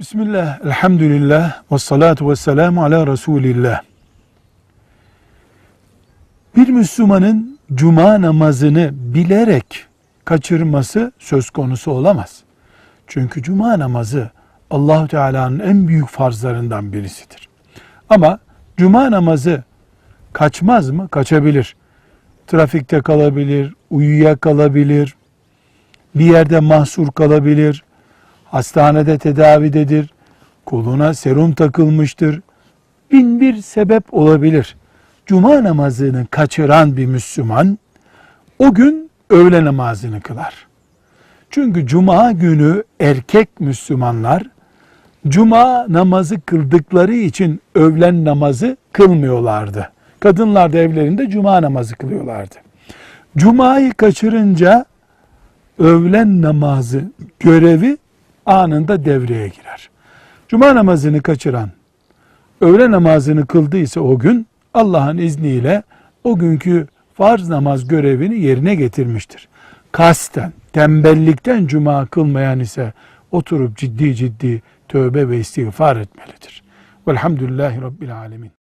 Bismillah, elhamdülillah, ve salatu ve selamu ala Resulillah. Bir Müslümanın cuma namazını bilerek kaçırması söz konusu olamaz. Çünkü cuma namazı Allah-u Teala'nın en büyük farzlarından birisidir. Ama cuma namazı kaçmaz mı? Kaçabilir. Trafikte kalabilir, uyuyakalabilir, bir yerde mahsur kalabilir, hastanede tedavidedir, koluna serum takılmıştır. Bin bir sebep olabilir. Cuma namazını kaçıran bir Müslüman o gün öğle namazını kılar. Çünkü cuma günü erkek Müslümanlar cuma namazı kıldıkları için öğlen namazı kılmıyorlardı. Kadınlar da evlerinde cuma namazı kılıyorlardı. Cumayı kaçırınca öğlen namazı görevi anında devreye girer. Cuma namazını kaçıran, öğle namazını kıldıysa o gün Allah'ın izniyle o günkü farz namaz görevini yerine getirmiştir. Kasten, tembellikten cuma kılmayan ise oturup ciddi ciddi tövbe ve istiğfar etmelidir. Velhamdülillahi Rabbil Alemin.